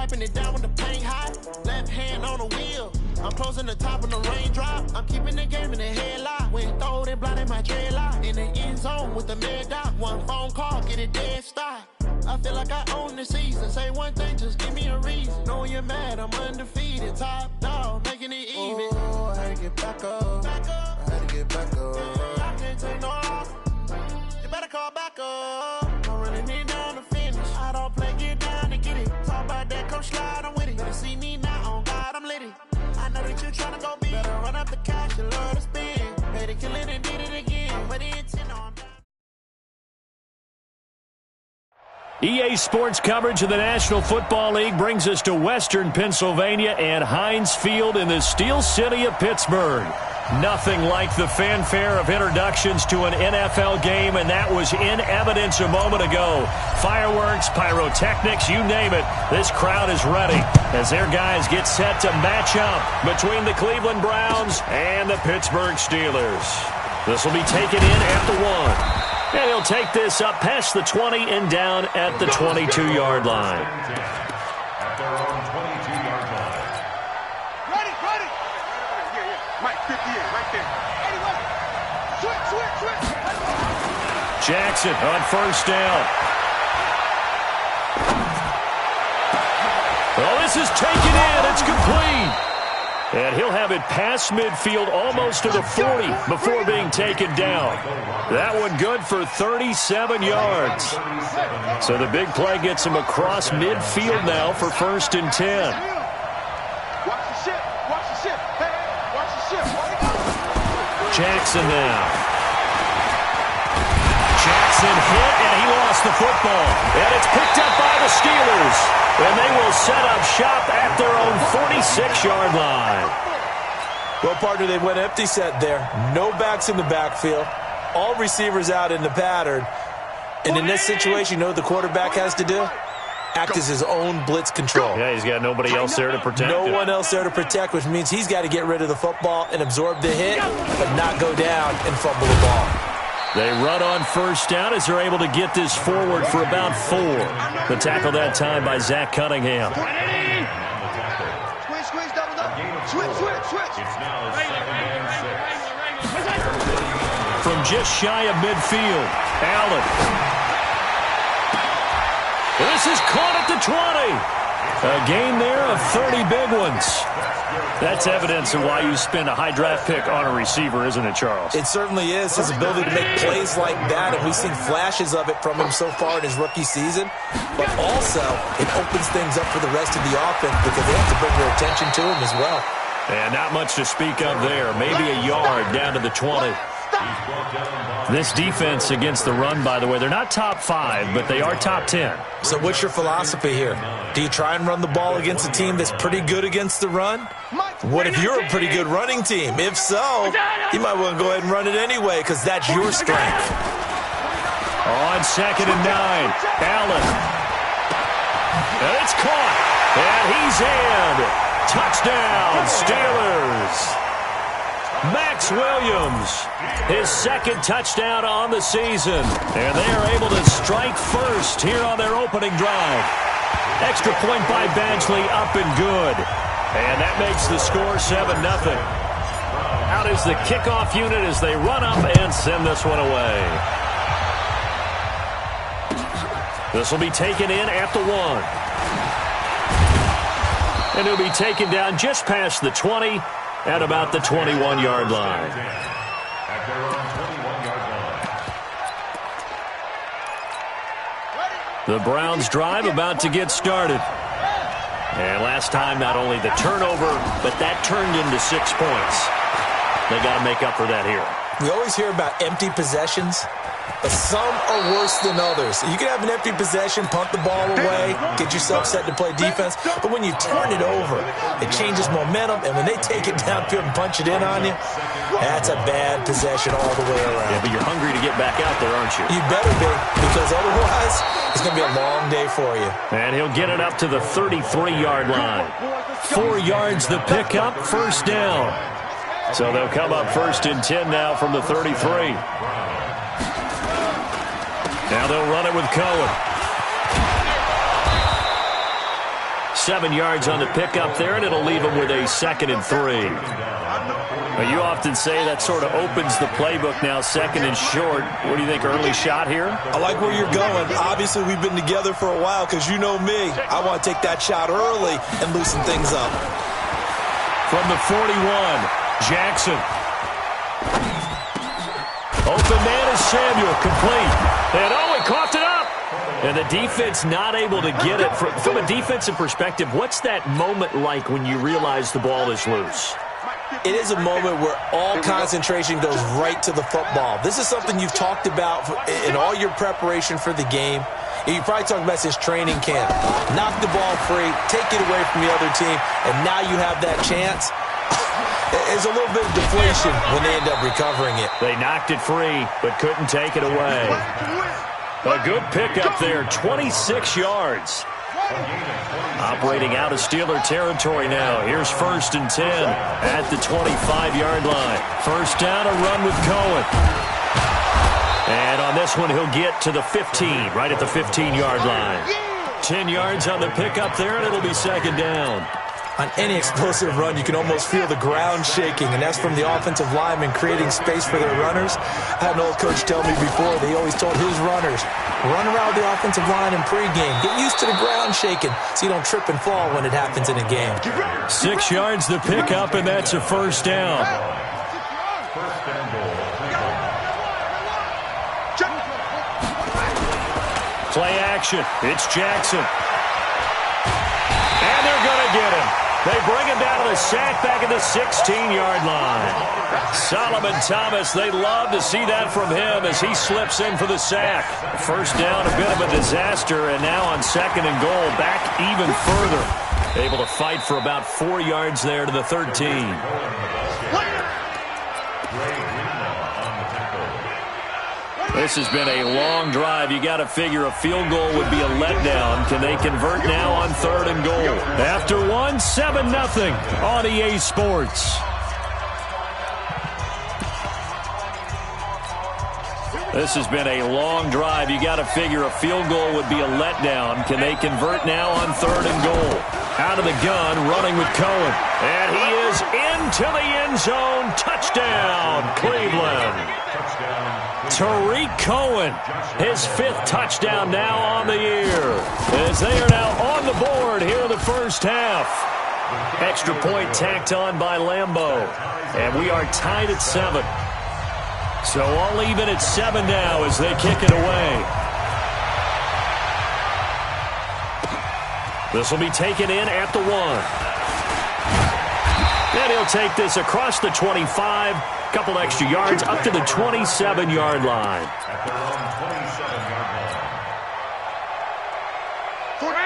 wiping it down when the paint hot. Left hand on the wheel. I'm closing the top of the raindrop. I'm keeping the game in the headlock. When throwed and blinded my dreadlock. In the end zone with the mid dot. One phone call, get it dead stop. I feel like I own the season. Say one thing, just give me a reason. Knowing you're mad, I'm undefeated. Top dog, making it even. Oh, I had to get back up. I had to get back up. I can't take no off. You better call back up. I'm running it down to finish. I don't play, get down to get it. Talk about that, come slide, I'm with it. Better see me now, on God, I'm lit it. I know that you're trying to go big. Better run up the cash, you love to spend. Pay to kill it and did it again. But the intent on EA Sports coverage of the National Football League brings us to Western Pennsylvania and Heinz Field in the Steel City of Pittsburgh. Nothing like the fanfare of introductions to an NFL game, and that was in evidence a moment ago. Fireworks, pyrotechnics, you name it. This crowd is ready as their guys get set to match up between the Cleveland Browns and the Pittsburgh Steelers. This will be taken in at the 1. And he'll take this up past the 20 and down at the 22-yard line. At their own 22-yard line. Ready. Mike, 58, right there. 81. Switch. Jackson on first down. Oh, this is taken in. It's complete. And he'll have it past midfield almost to the 40 before being taken down. That one good for 37 yards. So the big play gets him across midfield now for 1st and 10. Watch the ship. Hey, watch the ship. Jackson now. Jackson hit, and he lost the football. And it's picked up by the Steelers. And they will set up shop at their own 46-yard line. Well, partner, they went empty set there. No backs in the backfield. All receivers out in the pattern. And in this situation, you know what the quarterback has to do? Act as his own blitz control. Yeah, he's got nobody else there to protect No him. one else there to protect, which means he's got to get rid of the football and absorb the hit, but not go down and fumble the ball. They run on first down as they're able to get this forward for about 4. The tackle that time by Zach Cunningham. Squeeze, double up. Switch. It's now 2nd and 6. From just shy of midfield, Allen. This is caught at the 20. A gain there of 30 big ones. That's evidence of why you spend a high draft pick on a receiver, isn't it, Charles? It certainly is. His ability to make plays like that, and we've seen flashes of it from him so far in his rookie season. But also, it opens things up for the rest of the offense because they have to bring their attention to him as well. And not much to speak of there. Maybe a yard down to the 20. This defense against the run, by the way, they're not top 5, but they are top 10. So what's your philosophy here? Do you try and run the ball against a team that's pretty good against the run? What if you're a pretty good running team? If so, you might want to go ahead and run it anyway because that's your strength. On 2nd and 9, Allen. And it's caught. And he's in. Touchdown, Steelers. Max Williams, his 2nd touchdown on the season. And they are able to strike first here on their opening drive. Extra point by Badgley, up and good. And that makes the score 7-0. Out is the kickoff unit as they run up and send this one away. This will be taken in at the 1. And it'll be taken down just past the 20 at about the 21-yard line. At their own 21-yard line. The Browns drive about to get started. And last time, not only the turnover, but that turned into 6 points. They got to make up for that here. We always hear about empty possessions, but some are worse than others. You can have an empty possession, punt the ball away, get yourself set to play defense, but when you turn it over, it changes momentum, and when they take it downfield and punch it in on you, that's a bad possession all the way around. Yeah, but you're hungry to get back out there, aren't you? You better be, because otherwise, it's going to be a long day for you. And he'll get it up to the 33-yard line. 4 yards the pickup, first down. So they'll come up 1st and 10 now from the 33. Now they'll run it with Cohen. 7 yards on the pickup there, and it'll leave them with a 2nd and 3. Well, you often say that sort of opens the playbook now, 2nd and short. What do you think, early shot here? I like where you're going. Obviously, we've been together for a while because you know me. I want to take that shot early and loosen things up. From the 41, Jackson. Open man is Samuel, complete. And he coughed it up. And the defense not able to get it. From a defensive perspective, what's that moment like when you realize the ball is loose? It is a moment where all concentration goes right to the football. This is something you've talked about in all your preparation for the game. You probably talked about since training camp. Knock the ball free, take it away from the other team, and now you have that chance. There's a little bit of deflation when they end up recovering it. They knocked it free, but couldn't take it away. A good pickup there, 26 yards. Operating out of Steeler territory now. Here's 1st and 10 at the 25-yard line. First down, a run with Cohen. And on this one, he'll get to the 15, right at the 15-yard line. 10 yards on the pickup there, and it'll be 2nd down. On any explosive run, you can almost feel the ground shaking, and that's from the offensive linemen creating space for their runners. I had an old coach tell me before, they always told his runners, run around the offensive line in pregame. Get used to the ground shaking so you don't trip and fall when it happens in a game. 6 yards the pickup, and that's a 1st down. Play action. It's Jackson. And they're going to get him. They bring him down to the sack back at the 16-yard line. Solomon Thomas, they love to see that from him as he slips in for the sack. First down, a bit of a disaster, and now on 2nd and goal, back even further. Able to fight for about 4 yards there to the 13. This has been a long drive. You got to figure a field goal would be a letdown. Can they convert now on 3rd and goal? After 7-0 on EA Sports. This has been a long drive. You got to figure a field goal would be a letdown. Can they convert now on 3rd and goal? Out of the gun, running with Cohen. And he is into the end zone. Touchdown, Cleveland. Tariq Cohen, his 5th touchdown now on the year. As they are now on the board here in the first half. Extra point tacked on by Lambeau. And we are tied at 7. So all even at 7 now as they kick it away. This will be taken in at the 1. And he'll take this across the 25. Couple extra yards up to the 27-yard line.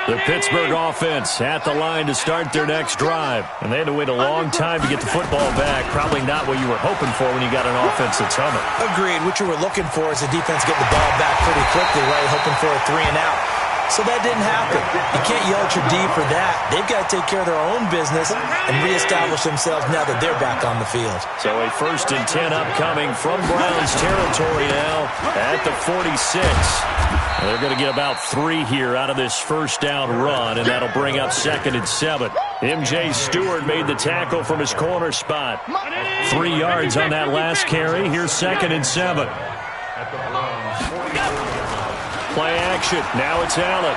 The Pittsburgh offense at the line to start their next drive. And they had to wait a long time to get the football back. Probably not what you were hoping for when you got an offense that's humming. Agreed. What you were looking for is the defense getting the ball back pretty quickly, right? Hoping for a 3 and out. So that didn't happen. You can't yell at your D for that. They've got to take care of their own business and reestablish themselves now that they're back on the field. So a 1st and 10 upcoming from Browns territory now at the 46. They're going to get about 3 here out of this first down run, and that'll bring up 2nd and 7. M.J. Stewart made the tackle from his corner spot. 3 yards on that last carry. Here's 2nd and 7. Play action. Now it's Allen.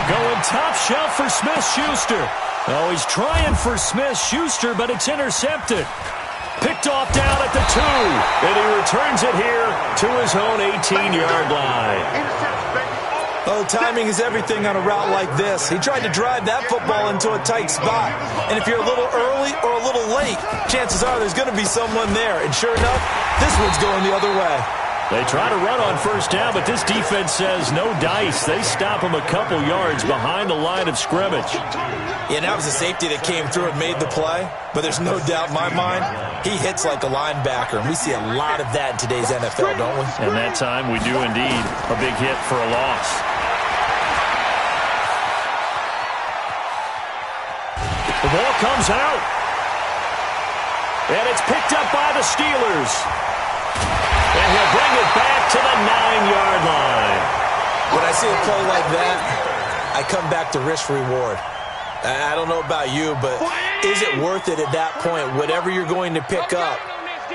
Going top shelf for Smith-Schuster. Oh, he's trying for Smith-Schuster, but it's intercepted. Picked off down at the 2. And he returns it here to his own 18-yard line. Oh, timing is everything on a route like this. He tried to drive that football into a tight spot. And if you're a little early or a little late, chances are there's going to be someone there. And sure enough, this one's going the other way. They try to run on first down, but this defense says no dice. They stop him a couple yards behind the line of scrimmage. Yeah, that was a safety that came through and made the play. But there's no doubt in my mind, he hits like a linebacker. And we see a lot of that in today's NFL, don't we? And that time we do indeed. A big hit for a loss. The ball comes out. And it's picked up by the Steelers. And he'll bring it back to the 9-yard line. When I see a play like that, I come back to risk-reward. I don't know about you, but is it worth it at that point, whatever you're going to pick up,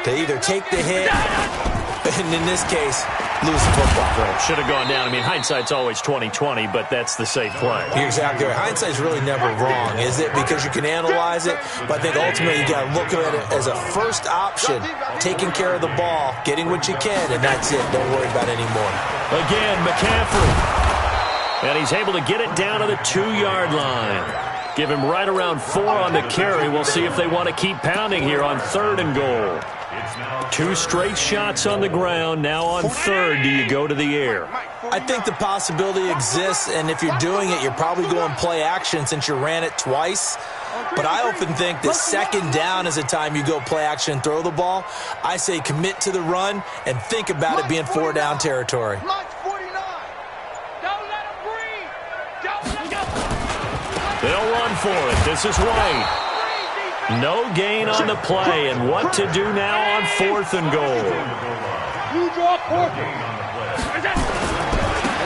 to either take the hit, and in this case, lose the football? Right. Should have gone down. I mean, hindsight's always 20/20, but that's the safe play. You're exactly right. Hindsight's really never wrong, is it? Because you can analyze it, but I think ultimately you got to look at it as a first option, taking care of the ball, getting what you can, and that's it. Don't worry about it anymore. Again, McCaffrey. And he's able to get it down to the 2-yard line. Give him right around 4 on the carry. We'll see if they want to keep pounding here on 3rd and goal. 2 straight shots on the ground. Now on 3rd, do you go to the air? I think the possibility exists, and if you're doing it, you're probably going play action since you ran it twice. But I often think that 2nd down is the time you go play action and throw the ball. I say commit to the run and think about it being 4-down territory. They'll run for it. This is White. No gain on the play, and what to do now on 4th and goal.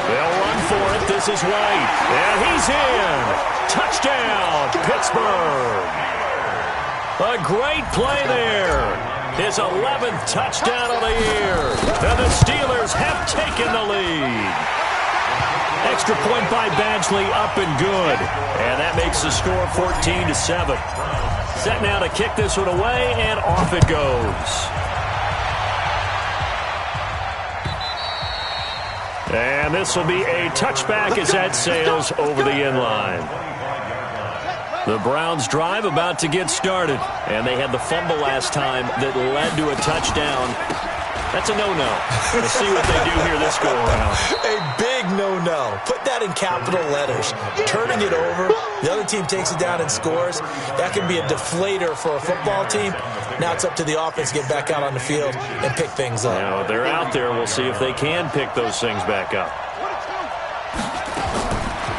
They'll run for it. This is White. And he's in. Touchdown, Pittsburgh. A great play there. His 11th touchdown of the year. And the Steelers have taken the lead. Extra point by Badgley, up and good. And that makes the score 14-7. Set now to kick this one away, and off it goes. And this will be a touchback as that sails over the end line. The Browns drive about to get started, and they had the fumble last time that led to a touchdown. That's a no-no. We'll see what they do here this go-around. A big no-no. Put that in capital letters. Turning it over, the other team takes it down and scores. That can be a deflator for a football team. Now it's up to the offense to get back out on the field and pick things up. Now, they're out there. We'll see if they can pick those things back up.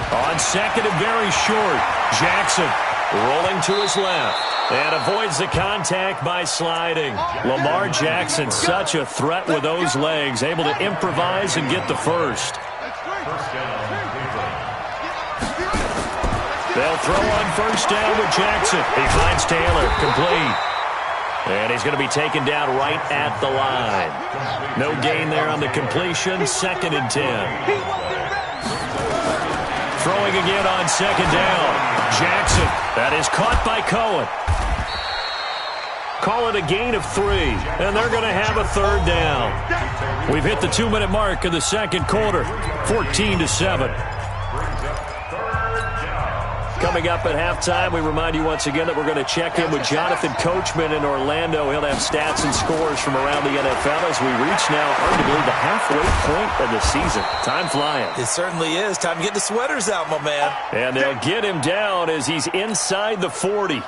On 2nd and very short, Jackson rolling to his left. And avoids the contact by sliding. Lamar Jackson, such a threat with those legs, able to improvise and get the first. They'll throw on 1st down with Jackson. He finds Taylor, complete. And he's going to be taken down right at the line. No gain there on the completion, 2nd and 10. Throwing again on 2nd down. Jackson, that is caught by Cohen. Call it a gain of 3, and they're going to have a 3rd down. We've hit the 2-minute mark of the 2nd quarter, 14-7. Coming up at halftime, we remind you once again that we're going to check in with Jonathan Coachman in Orlando. He'll have stats and scores from around the NFL as we reach now, hard to believe, the halfway point of the season. Time flying. It certainly is. Time to get the sweaters out, my man. And they'll get him down as he's inside the 40.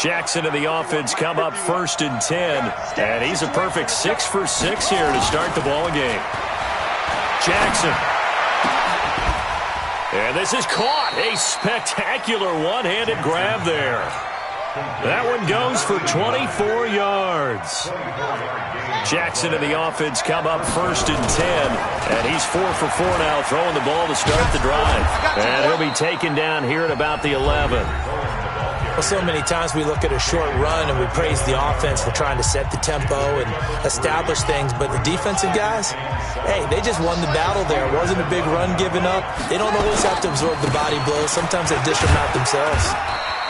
Jackson and the offense come up 1st and 10. And he's a perfect 6 for 6 here to start the ball game. Jackson. And this is caught. A spectacular one-handed grab there. That one goes for 24 yards. Jackson and the offense come up 1st and 10. And he's 4 for 4 now, throwing the ball to start the drive. And he'll be taken down here at about the 11. Well, so many times we look at a short run and we praise the offense for trying to set the tempo and establish things, but the defensive guys, hey, they just won the battle there. It wasn't a big run given up. They don't always have to absorb the body blows. Sometimes they dish them out themselves.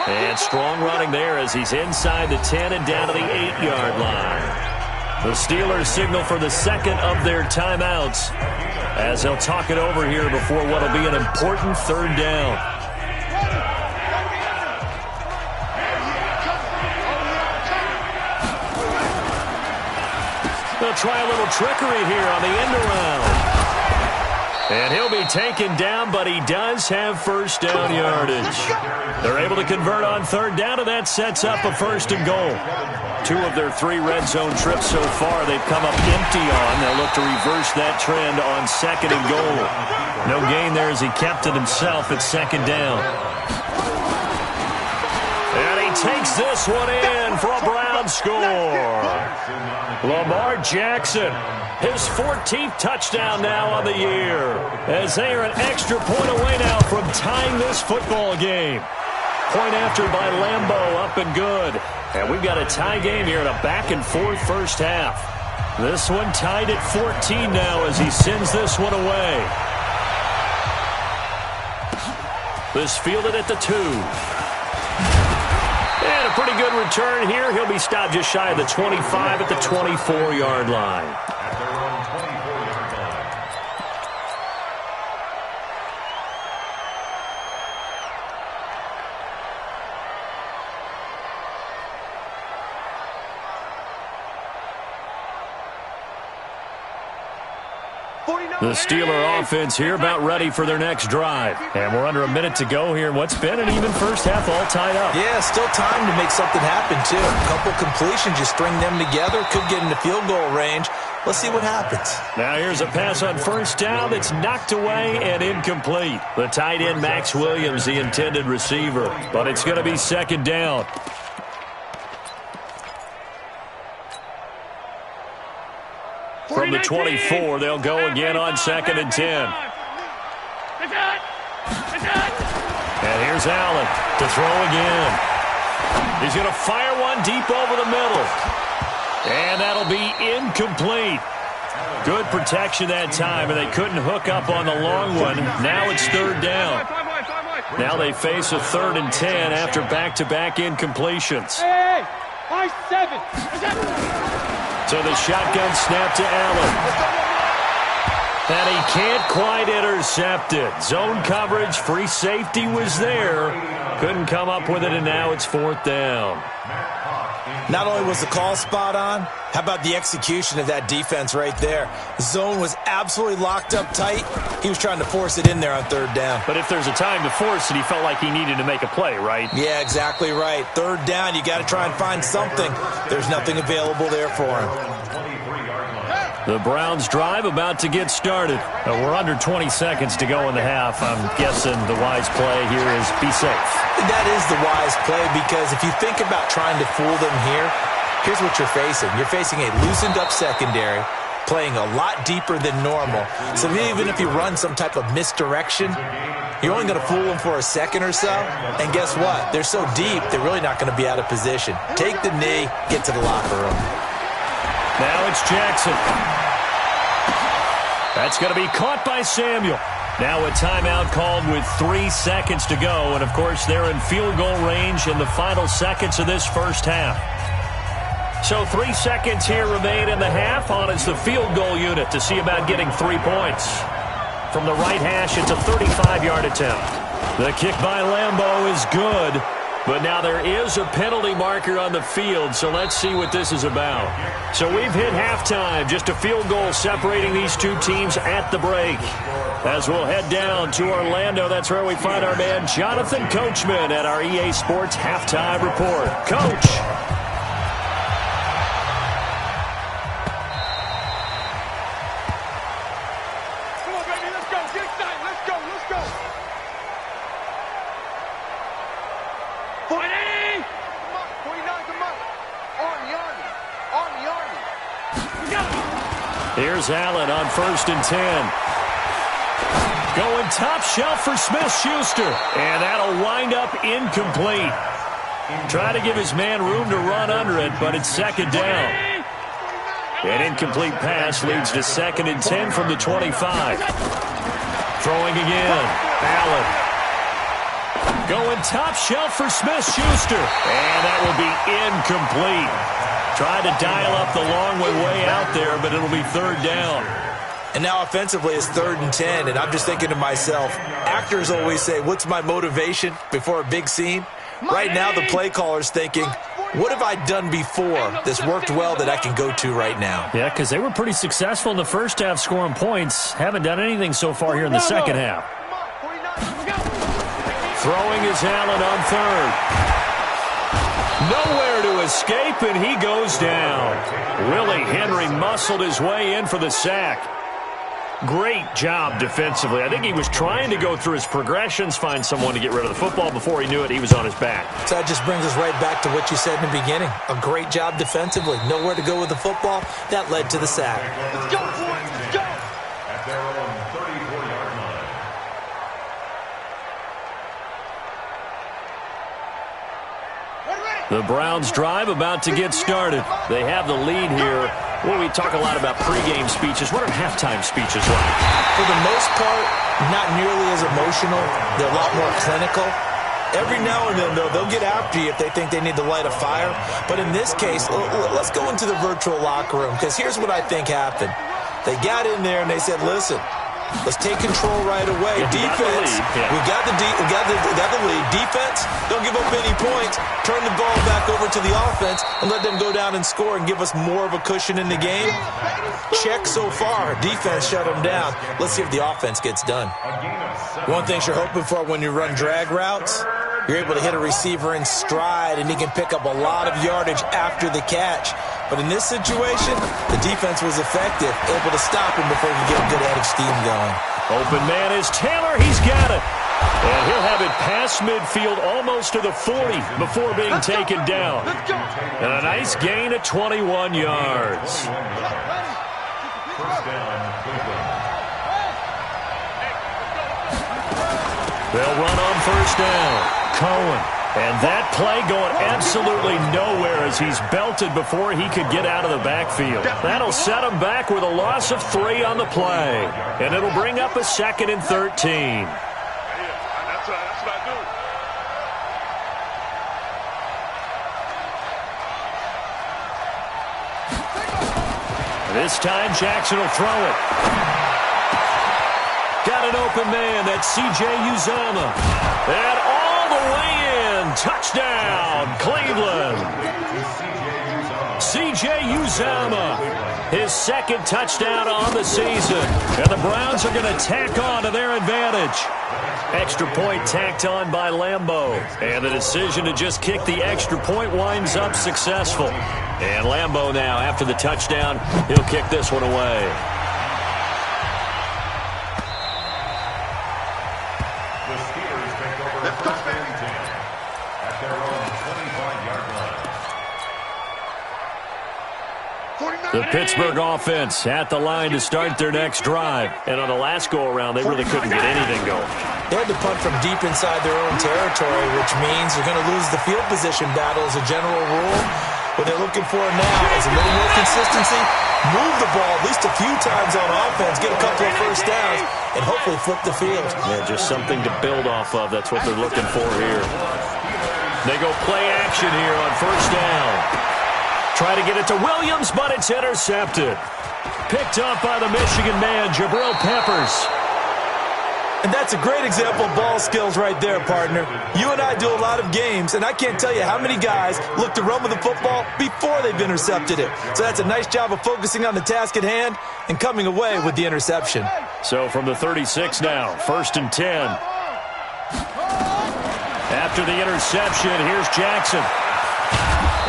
And strong running there as he's inside the 10 and down to the 8-yard line. The Steelers signal for the 2nd of their timeouts as they'll talk it over here before what will be an important 3rd down. They'll try a little trickery here on the end around. And he'll be taken down, but he does have 1st down yardage. They're able to convert on 3rd down, and that sets up a 1st and goal. 2 of their 3 red zone trips so far they've come up empty on. They'll look to reverse that trend on 2nd and goal. No gain there as he kept it himself at 2nd down. And he takes this one in for a Brown score. Lamar Jackson, his 14th touchdown now on the year, as they are an extra point away now from tying this football game. Point after by Lambeau, up and good. And we've got a tie game here in a back-and-forth first half. This one tied at 14 now as he sends this one away. This fielded at the 2. And a pretty good return here. He'll be stopped just shy of the 25 at the 24-yard line. At their own 24-yard line. The Steeler offense here about ready for their next drive. And we're under a minute to go here in what's been an even first half, all tied up. Yeah, still time to make something happen, too. A couple completions, you string them together, could get into field goal range. Let's see what happens. Now here's a pass on first down that's knocked away and incomplete. The tight end, Max Williams, the intended receiver. But it's going to be second down. From the 24, they'll go again on 2nd and 10. And here's Allen to throw again. He's going to fire one deep over the middle. And that'll be incomplete. Good protection that time, and they couldn't hook up on the long one. Now it's third down. Now they face a 3rd and 10 after back-to-back incompletions. Hey, 7. So the shotgun snap to Allen. And he can't quite intercept it. Zone coverage, free safety was there. Couldn't come up with it, and now it's 4th down. Not only was the call spot on, how about the execution of that defense right there? The zone was absolutely locked up tight. He was trying to force it in there on 3rd down. But if there's a time to force it, he felt like he needed to make a play, right? Yeah, exactly right. 3rd down, you got to try and find something. There's nothing available there for him. The Browns drive about to get started. We're under 20 seconds to go in the half. I'm guessing the wise play here is be safe. That is the wise play, because if you think about trying to fool them here, here's what you're facing. You're facing a loosened up secondary, playing a lot deeper than normal. So even if you run some type of misdirection, you're only going to fool them for a second or so. And guess what? They're so deep, they're really not going to be out of position. Take the knee, get to the locker room. Now it's Jackson. That's going to be caught by Samuel. Now a timeout called with 3 seconds to go. And, of course, they're in field goal range in the final seconds of this first half. So 3 seconds here remain in the half. On is the field goal unit to see about getting 3 points. From the right hash, it's a 35-yard attempt. The kick by Lambeau is good. But now there is a penalty marker on the field, so let's see what this is about. So we've hit halftime, just a field goal separating these two teams at the break. As we'll head down to Orlando, that's where we find our man Jonathan Coachman at our EA Sports Halftime Report. Coach. Come on, baby, let's go. Get excited. Let's go. 40. Come on, 49, come on. Army. Here's Allen on 1st and 10. Going top shelf for Smith-Schuster. And that'll wind up incomplete. Try to give his man room to run under it, but it's 2nd down. An incomplete pass leads to 2nd and 10 from the 25. Throwing again. Allen. Going top shelf for Smith-Schuster. And that will be incomplete. Tried to dial up the long way out there, but it'll be 3rd down. And now offensively it's 3rd and 10, and I'm just thinking to myself, actors always say, what's my motivation before a big scene? Right now the play caller's thinking, what have I done before that's worked well that I can go to right now? Yeah, because they were pretty successful in the first half scoring points. Haven't done anything so far here in the second half. Throwing is Allen on 3rd. Nowhere to escape, and he goes down. Willie Henry muscled his way in for the sack. Great job defensively. I think he was trying to go through his progressions, find someone to get rid of the football. Before he knew it, he was on his back. So that just brings us right back to what you said in the beginning. A great job defensively. Nowhere to go with the football. That led to the sack. Let's go, boys. Let's go. At their own 34-yard line. The Browns drive about to get started. They have the lead here. Well, we talk a lot about pregame speeches. What are halftime speeches like? For the most part, not nearly as emotional. They're a lot more clinical. Every now and then, though, they'll get after you if they think they need to light a fire. But in this case, let's go into the virtual locker room, because here's what I think happened. They got in there and they said, listen, let's take control right away. Defense, we got the lead. Defense, don't give up any points. Turn the ball back over to the offense and let them go down and score and give us more of a cushion in the game. Check so far. Defense shut them down. Let's see if the offense gets done. One thing you're hoping for when you run drag routes, you're able to hit a receiver in stride, and he can pick up a lot of yardage after the catch. But in this situation, the defense was effective, able to stop him before he could get a good head of steam going. Open man is Taylor. He's got it. And he'll have it past midfield almost to the 40 before being taken down. And a nice gain of 21 yards. First down, Cleveland. They'll run on first down. Cohen. And that play going absolutely nowhere as he's belted before he could get out of the backfield. That'll set him back with a loss of 3 on the play. And it'll bring up a 2nd and 13. That's what I do. This time Jackson will throw it. Got an open man. That's C.J. Uzomah. And all the way in. Touchdown, Cleveland. C.J. Uzomah. His 2nd touchdown on the season. And the Browns are going to tack on to their advantage. Extra point tacked on by Lambeau. And the decision to just kick the extra point winds up successful. And Lambeau now, after the touchdown, he'll kick this one away. The Steelers take over first and 10 at their own 25-yard line. The Pittsburgh offense at the line to start their next drive. And on the last go-around, they really couldn't get anything going. They had to punt from deep inside their own territory, which means you're going to lose the field position battle as a general rule. What they're looking for now is a little more consistency, move the ball at least a few times on offense, get a couple of first downs, and hopefully flip the field. Yeah, just something to build off of. That's what they're looking for here. They go play action here on first down. Try to get it to Williams, but it's intercepted. Picked up by the Michigan man, Jabril Peppers. And that's a great example of ball skills right there, partner. You and I do a lot of games, and I can't tell you how many guys look to run with the football before they've intercepted it. So that's a nice job of focusing on the task at hand and coming away with the interception. So from the 36 now, 1st and 10. After the interception, here's Jackson.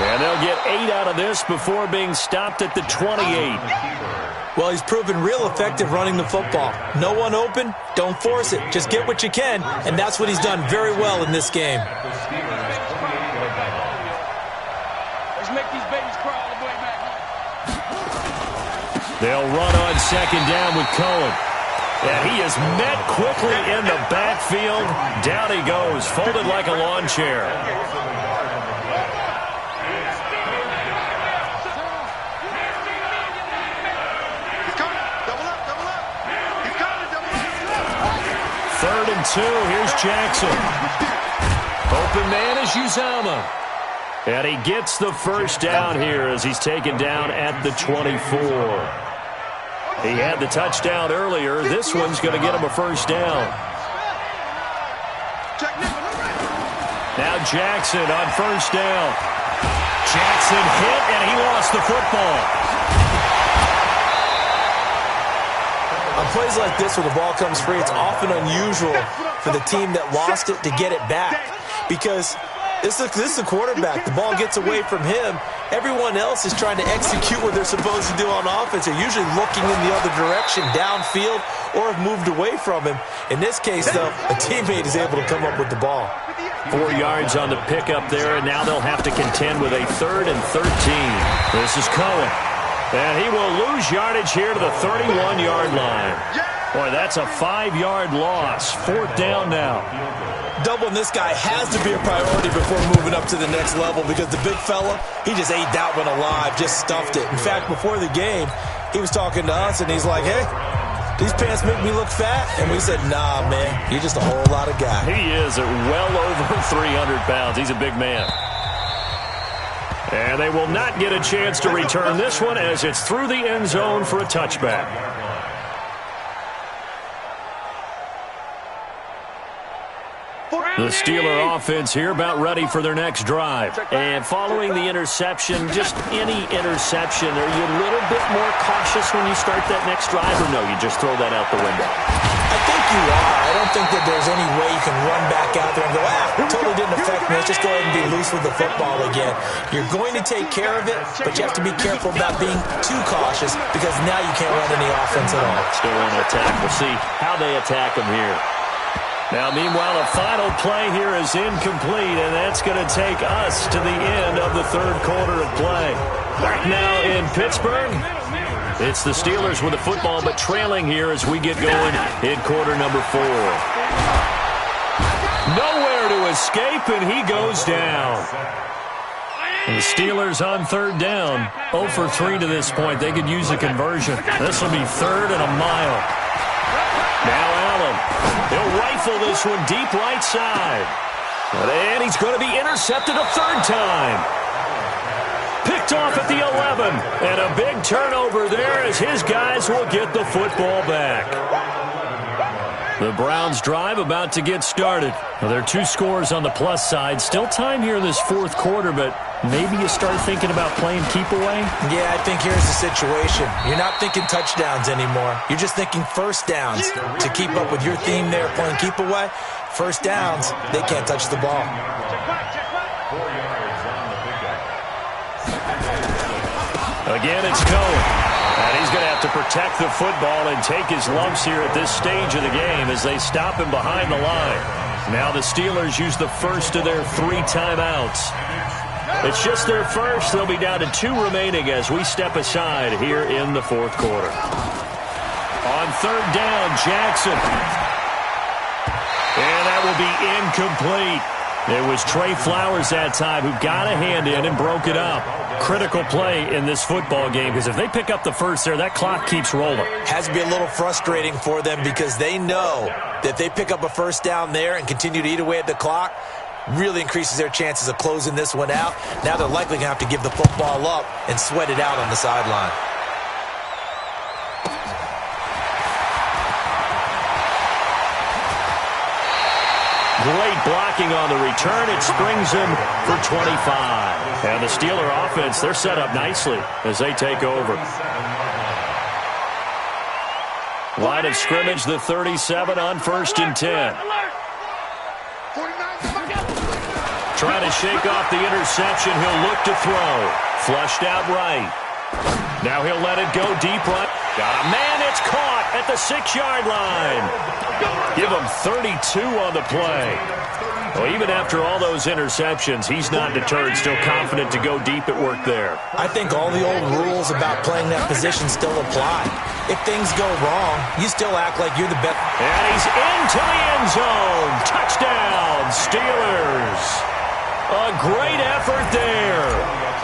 And they'll get 8 out of this before being stopped at the 28. Well, he's proven real effective running the football. No one open, don't force it. Just get what you can, and that's what he's done very well in this game. Let's make these babies cry all the way back. They'll run on 2nd down with Cohen. And he is met quickly in the backfield. Down he goes, folded like a lawn chair. Third and 2, here's Jackson. Open man is Uzomah. And he gets the first down here as he's taken down at the 24. He had the touchdown earlier. This one's going to get him a first down. Now Jackson on first down. Jackson hit, and he lost the football. On plays like this where the ball comes free, it's often unusual for the team that lost it to get it back, because this is the quarterback. The ball gets away from him, Everyone else is trying to execute what they're supposed to do on offense. They're usually looking in the other direction, downfield, or have moved away from him. In this case, though, a teammate is able to come up with the ball. 4 yards on the pickup there, and now they'll have to contend with a 3rd and 13. This is Cohen. And he will lose yardage here to the 31-yard line. Boy, that's a 5-yard loss. 4th down now. Doubling this guy has to be a priority before moving up to the next level because the big fella, he just ate that one alive, just stuffed it. In fact, before the game, he was talking to us, and he's like, hey, these pants make me look fat? And we said, nah, man, you're just a whole lot of guy. He is at well over 300 pounds. He's a big man. And they will not get a chance to return this one as it's through the end zone for a touchback. The Steeler offense here about ready for their next drive. And following the interception, just any interception, are you a little bit more cautious when you start that next drive, or no, you just throw that out the window? I think you are. I don't think that there's any way you can run back out there and go, totally didn't affect me. Let's just go ahead and be loose with the football again. You're going to take care of it, but you have to be careful about being too cautious because now you can't run any offense at all. Still on attack. We'll see how they attack them here. Now, meanwhile, a final play here is incomplete, and that's going to take us to the end of the 3rd quarter of play. Back now in Pittsburgh, it's the Steelers with the football, but trailing here as we get going in quarter number 4. Nowhere to escape, and he goes down. And the Steelers on 3rd down, 0 for 3 to this point. They could use a conversion. This will be 3rd and a mile. Now Allen, he'll rifle this one deep right side. And he's going to be intercepted a 3rd time. Picked off at the 11. And a big turnover there as his guys will get the football back. The Browns drive about to get started. Well, there are 2 scores on the plus side. Still time here in this 4th quarter, but maybe you start thinking about playing keep away? Yeah, I think here's the situation. You're not thinking touchdowns anymore. You're just thinking first downs. To keep up with your theme there, playing keep away, first downs, they can't touch the ball. 4 yards on the pickup. Again, it's Cohen. And he's going to have to protect the football and take his lumps here at this stage of the game as they stop him behind the line. Now the Steelers use the first of their 3 timeouts. It's just their first. They'll be down to 2 remaining as we step aside here in the 4th quarter. On 3rd down, Jackson. And that will be incomplete. It was Trey Flowers that time who got a hand in and broke it up. Critical play in this football game because if they pick up the first there, that clock keeps rolling. Has to be a little frustrating for them because they know that if they pick up a first down there and continue to eat away at the clock, really increases their chances of closing this one out. Now they're likely going to have to give the football up and sweat it out on the sideline. Great blocking on the return. It springs him for 25. And the Steeler offense, they're set up nicely as they take over. Line of scrimmage, the 37 on 1st and 10. Trying to shake off the interception. He'll look to throw. Flushed out right. Now he'll let it go deep right. Got a man. It's caught at the 6-yard line. Give him 32 on the play. Well, even after all those interceptions, he's not deterred, still confident to go deep at work there. I think all the old rules about playing that position still apply. If things go wrong, you still act like you're the best. And he's into the end zone. Touchdown, Steelers. A great effort there.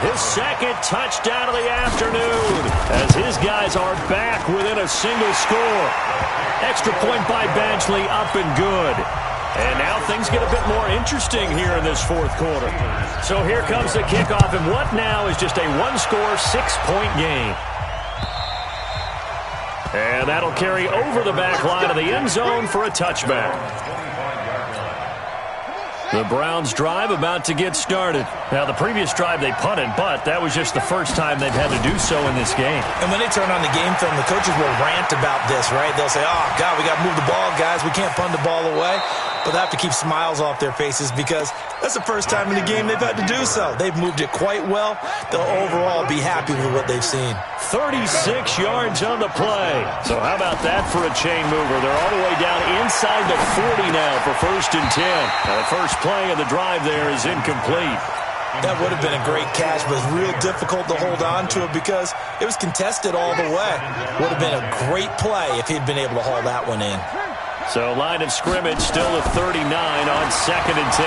His 2nd touchdown of the afternoon as his guys are back within a single score. Extra point by Badgley, up and good. And now things get a bit more interesting here in this 4th quarter. So here comes the kickoff, and what now is just a 1-score, 6-point game. And that'll carry over the back line of the end zone for a touchback. The Browns drive about to get started. Now, the previous drive they punted, but that was just the first time they've had to do so in this game. And when they turn on the game film, the coaches will rant about this, right? They'll say, oh, God, we got to move the ball, guys. We can't punt the ball away. but they have to keep smiles off their faces because that's the first time in the game they've had to do so. They've moved it quite well. They'll overall be happy with what they've seen. 36 yards on the play. So how about that for a chain mover? They're all the way down inside the 40 now for 1st and 10. Now the first play of the drive there is incomplete. That would have been a great catch, but it's real difficult to hold on to it because it was contested all the way. Would have been a great play if he'd been able to haul that one in. So line of scrimmage still at 39 on 2nd and 10.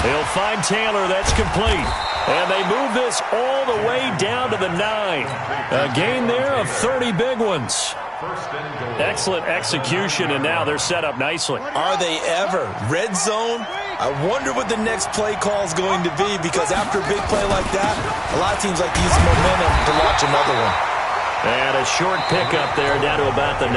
He'll find Taylor. That's complete. And they move this all the way down to the 9. A gain there of 30 big ones. Excellent execution, and now they're set up nicely. Are they ever? Red zone? I wonder what the next play call is going to be because after a big play like that, a lot of teams like to use momentum to launch another one. And a short pickup there down to about the 9.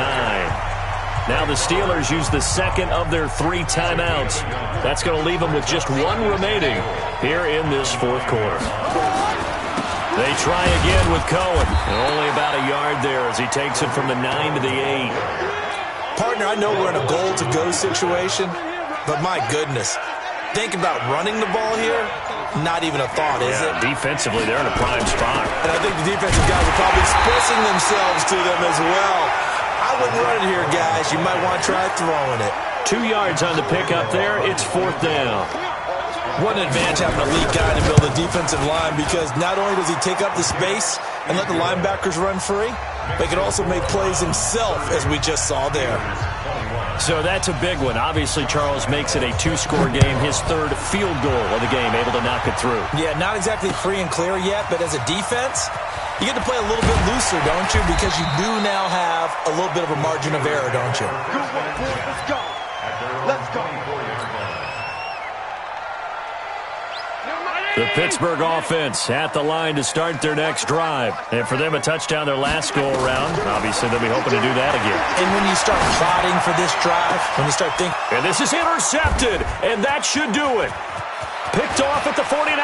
Now the Steelers use the second of their 3 timeouts. That's going to leave them with just 1 remaining here in this 4th quarter. They try again with Cohen. And only about a yard there as he takes it from the 9 to the 8. Partner, I know we're in a goal-to-go situation, but my goodness, think about running the ball here. Not even a thought, is it? Defensively, they're in a prime spot. And I think the defensive guys are probably expressing themselves to them as well. I wouldn't run it here, guys. You might want to try throwing it. 2 yards on the pickup there. It's 4th down. What an advantage having a lead guy to build a defensive line because not only does he take up the space and let the linebackers run free, but he can also make plays himself, as we just saw there. So that's a big one. Obviously, Charles makes it a 2-score game, his 3rd field goal of the game, able to knock it through. Yeah, not exactly free and clear yet, but as a defense, you get to play a little bit looser, don't you? Because you do now have a little bit of a margin of error, don't you? Good one, boys. Let's go. Let's go. The Pittsburgh offense at the line to start their next drive. And for them, a touchdown their last go-around. Obviously, they'll be hoping to do that again. And when you start plotting for this drive, when you start thinking... And this is intercepted, and that should do it. Picked off at the 49.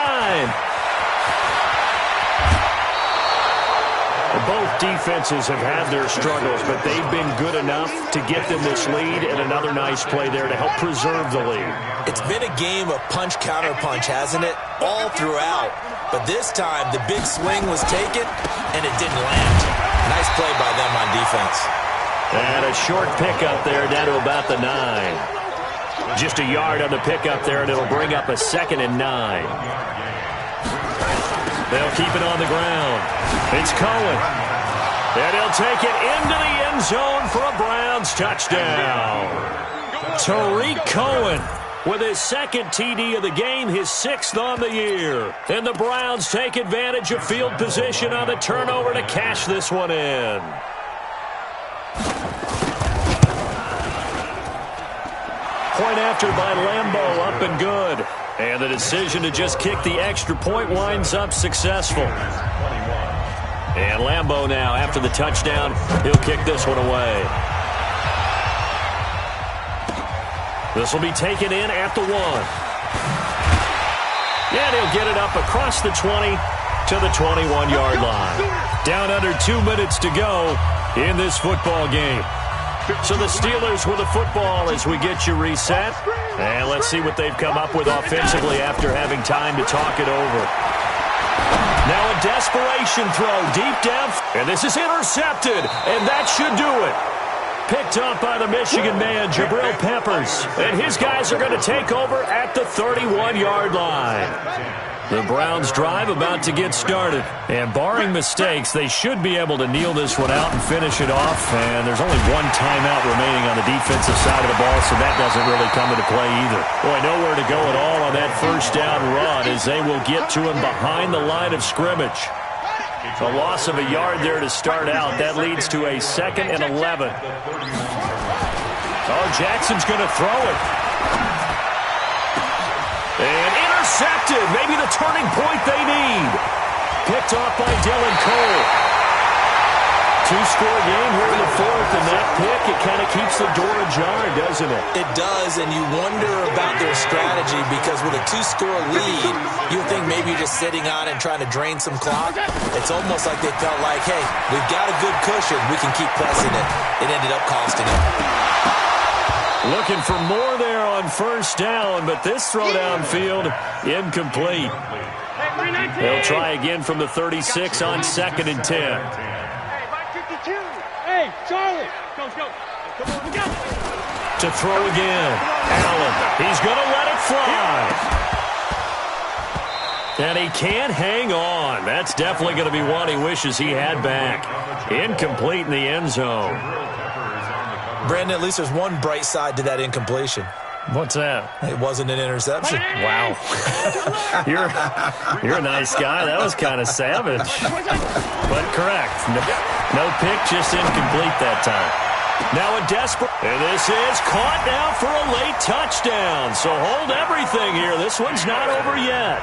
Both defenses have had their struggles, but they've been good enough to get them this lead, and another nice play there to help preserve the lead. It's been a game of punch-counter-punch, hasn't it? All throughout. But this time, the big swing was taken, and it didn't land. Nice play by them on defense. And a short pickup there down to about the 9. Just a yard on the pickup there, and it'll bring up a 2nd and 9. They'll keep it on the ground. It's Cohen. And he'll take it into the end zone for a Browns touchdown. Tariq Cohen with his 2nd TD of the game, his 6th on the year. And the Browns take advantage of field position on the turnover to cash this one in. Point after by Lambeau, up and good. And the decision to just kick the extra point winds up successful. And Lambeau now, after the touchdown, he'll kick this one away. This will be taken in at the 1. And he'll get it up across the 20 to the 21-yard line. Down under 2 minutes to go in this football game. So the Steelers with the football as we get you reset. And let's see what they've come up with offensively after having time to talk it over. Now a desperation throw deep down. And this is intercepted. And that should do it. Picked up by the Michigan man, Jabril Peppers. And his guys are going to take over at the 31-yard line. The Browns drive about to get started. And barring mistakes, they should be able to kneel this one out and finish it off. And there's only 1 timeout remaining on the defensive side of the ball, so that doesn't really come into play either. Boy, nowhere to go at all on that first down run as they will get to him behind the line of scrimmage. A loss of a yard there to start out. That leads to a 2nd and 11. Oh, Jackson's going to throw it. And intercepted. Maybe the turning point they need. Picked off by Dylan Cole. 2-score game here in the 4th, and that pick, it kind of keeps the door ajar, doesn't it? It does, and you wonder about their strategy because with a 2-score lead, you think maybe you're just sitting on it and trying to drain some clock. It's almost like they felt like, hey, we've got a good cushion. We can keep pressing it. It ended up costing them. Looking for more there on first down, but this throw downfield, incomplete. They'll try again from the 36 on 2nd and 10. Hey, Charlie. Go. Come on, we go. To throw again. Allen, he's going to let it fly. And he can't hang on. That's definitely going to be one he wishes he had back. Incomplete in the end zone. Brandon, at least there's one bright side to that incompletion. What's that? It wasn't an interception. Wow. You're a nice guy. That was kind of savage. But correct. No pick, just incomplete that time. Now a desperate. And this is caught now for a late touchdown. So hold everything here. This one's not over yet.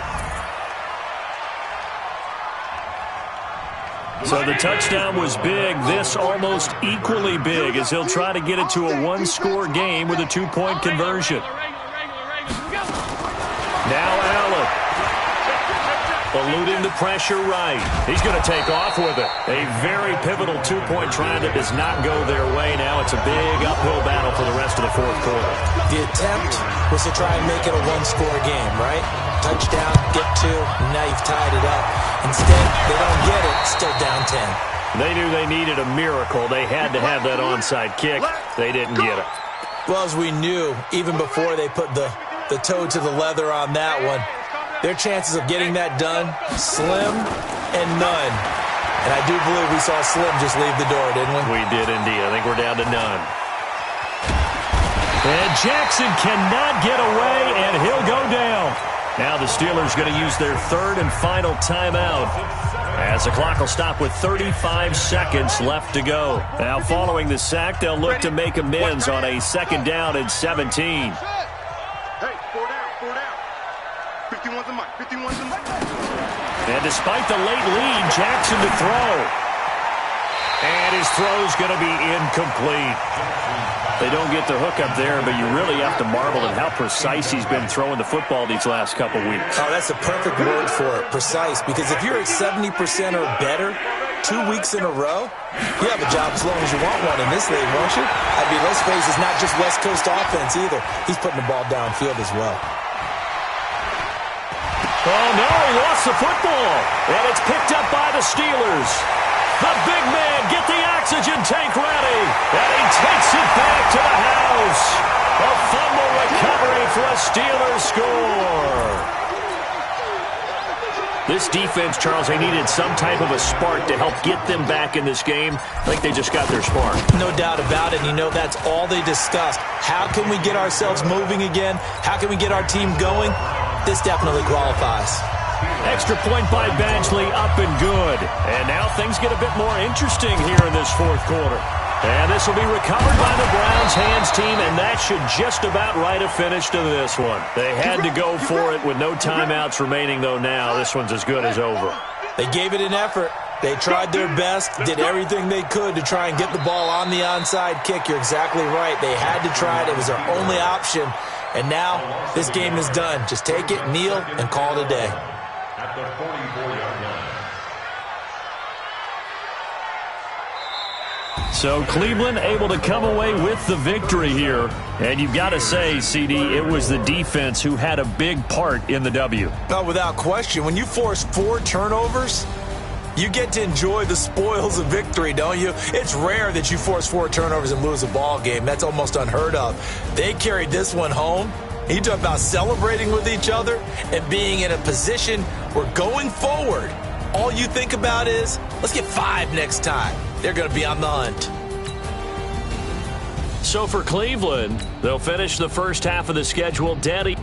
So the touchdown was big. This almost equally big as he'll try to get it to a one-score game with a two-point conversion. Now Allen. Eluding the pressure right. He's going to take off with it. A very pivotal two-point try that does not go their way. Now it's a big uphill battle for the rest of the fourth quarter. The attempt was to try and make it a one-score game, right? Touchdown, get two, now you've tied it up. Instead, they don't get it, still down 10. They knew they needed a miracle. They had to have that onside kick. They didn't get it. Well, as we knew, even before they put the toe to the leather on that one, their chances of getting that done, slim and none. And I do believe we saw Slim just leave the door, didn't we? We did indeed. I think we're down to none. And Jackson cannot get away, and he'll go down. Now the Steelers going to use their third and final timeout as the clock will stop with 35 seconds left to go. Now following the sack, they'll look to make amends on a 2nd down and 17. Hey, 4 down. 51's the mic. And despite the late lead, Jackson to throw. And his throw's going to be incomplete. They don't get the hook up there, but you really have to marvel at how precise he's been throwing the football these last couple weeks. Oh, that's a perfect word for it, precise, because if you're at 70% or better 2 weeks in a row, you have a job as long as you want one in this league, won't you? I mean, let's face it, it's not just West Coast offense either. He's putting the ball downfield as well. Oh, no, he lost the football, and it's picked up by the Steelers. The big man, get the oxygen tank ready, and he takes it back to the house. A fumble recovery for a Steelers score. This defense, Charles, they needed some type of a spark to help get them back in this game. I think they just got their spark. No doubt about it. You know, that's all they discussed. How can we get ourselves moving again? How can we get our team going? This definitely qualifies. Extra point by Badgley, up and good. And now things get a bit more interesting here in this fourth quarter. And this will be recovered by the Browns hands team, and that should just about write a finish to this one. They had to go for it with no timeouts remaining, though now this one's as good as over. They gave it an effort. They tried their best, did everything they could to try and get the ball on the onside kick. You're exactly right. They had to try it. It was their only option. And now this game is done. Just take it, kneel, and call it a day. At the 44-yard line. So Cleveland able to come away with the victory here. And you've got to say, CD, it was the defense who had a big part in the W. No, without question. When you force 4 turnovers, you get to enjoy the spoils of victory, don't you? It's rare that you force 4 turnovers and lose a ball game. That's almost unheard of. They carried this one home. You talk about celebrating with each other and being in a position where going forward, all you think about is, let's get 5 next time. They're going to be on the hunt. So for Cleveland, they'll finish the first half of the schedule dead.